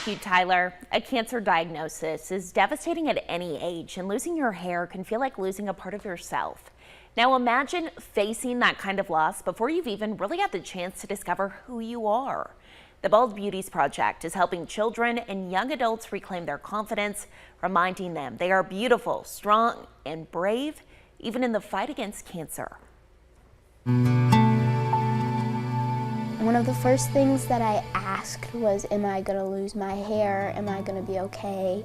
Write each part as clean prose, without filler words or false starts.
Tyler, a cancer diagnosis is devastating at any age, and losing your hair can feel like losing a part of yourself. Now imagine facing that kind of loss before you've even really had the chance to discover who you are. The Bald Beauties Project is helping children and young adults reclaim their confidence, reminding them they are beautiful, strong, and brave, even in the fight against cancer. One of the first things that I asked was, am I going to lose my hair? Am I going to be okay?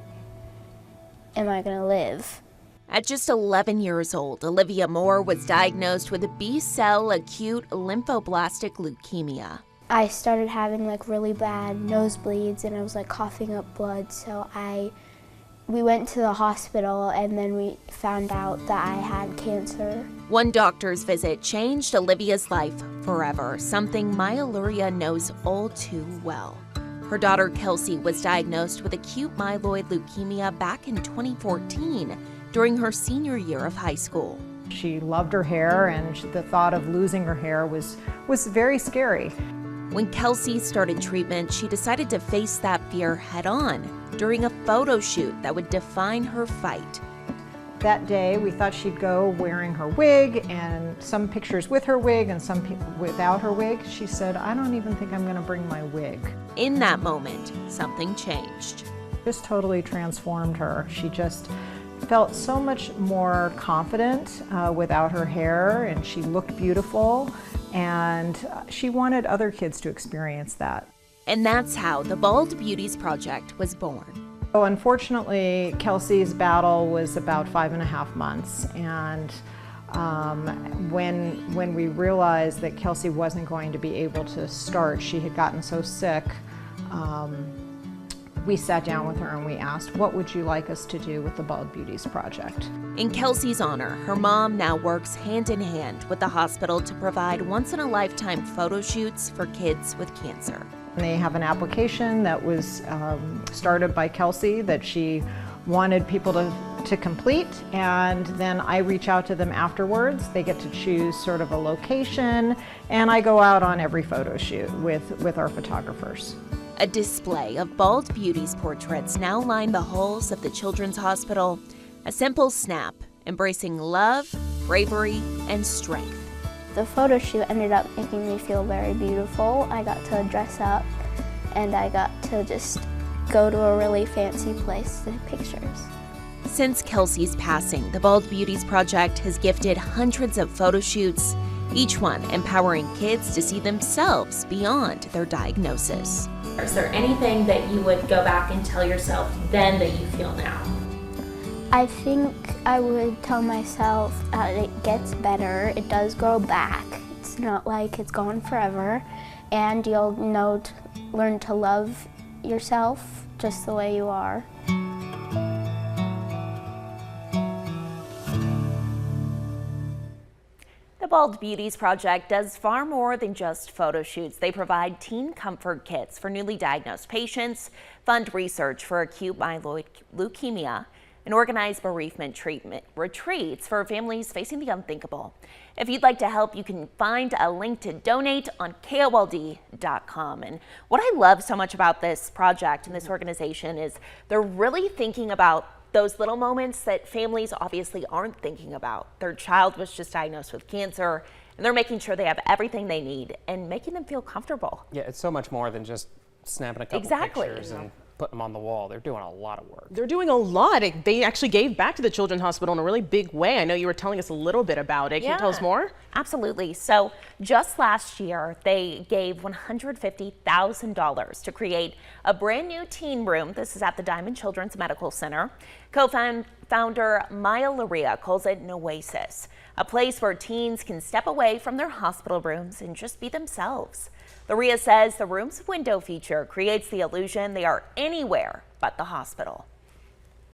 Am I going to live? At just 11 years old, Olivia Moore was diagnosed with a B-cell acute lymphoblastic leukemia. I started having really bad nosebleeds and I was coughing up blood, so we went to the hospital and then we found out that I had cancer. One doctor's visit changed Olivia's life forever, something Luria knows all too well. Her daughter Kelsey was diagnosed with acute myeloid leukemia back in 2014 during her senior year of high school. She loved her hair, and the thought of losing her hair was very scary. When Kelsey started treatment, she decided to face that fear head on during a photo shoot that would define her fight. That day, we thought she'd go wearing her wig, and some pictures with her wig and some without her wig. She said, "I don't even think I'm going to bring my wig." In that moment, something changed. Just totally transformed her. She just felt so much more confident without her hair, and she looked beautiful, and she wanted other kids to experience that. And that's how the Bald Beauties Project was born. So unfortunately, Kelsey's battle was about 5.5 months, and when we realized that Kelsey wasn't going to be able to start, she had gotten so sick, we sat down with her and we asked, what would you like us to do with the Bald Beauties Project? In Kelsey's honor, her mom now works hand in hand with the hospital to provide once-in-a-lifetime photo shoots for kids with cancer. They have an application that was started by Kelsey that she wanted people to complete, and then I reach out to them afterwards. They get to choose sort of a location, and I go out on every photo shoot with our photographers. A display of Bald Beauties portraits now line the halls of the Children's Hospital, a simple snap embracing love, bravery, and strength. The photo shoot ended up making me feel very beautiful. I got to dress up and I got to just go to a really fancy place to take pictures. Since Kelsey's passing, the Bald Beauties Project has gifted hundreds of photo shoots, each one empowering kids to see themselves beyond their diagnosis. Is there anything that you would go back and tell yourself then that you feel now? I think I would tell myself that it gets better, it does grow back. It's not like it's gone forever, and you'll learn to love yourself just the way you are. The Bald Beauties Project does far more than just photo shoots. They provide teen comfort kits for newly diagnosed patients, fund research for acute myeloid leukemia, and organize bereavement treatment retreats for families facing the unthinkable. If you'd like to help, you can find a link to donate on KOLD.com. And what I love so much about this project and this organization is they're really thinking about those little moments that families obviously aren't thinking about. Their child was just diagnosed with cancer, and they're making sure they have everything they need and making them feel comfortable. Yeah, it's so much more than just snapping a couple pictures and putting them on the wall. They're doing a lot of work. They're doing a lot. They actually gave back to the Children's Hospital in a really big way. I know you were telling us a little bit about it. Can you tell us more? Absolutely. So just last year, they gave $150,000 to create a brand new teen room. This is at the Diamond Children's Medical Center. Co-founder Luria calls it an oasis, a place where teens can step away from their hospital rooms and just be themselves. Luria says the room's window feature creates the illusion they are anywhere but the hospital.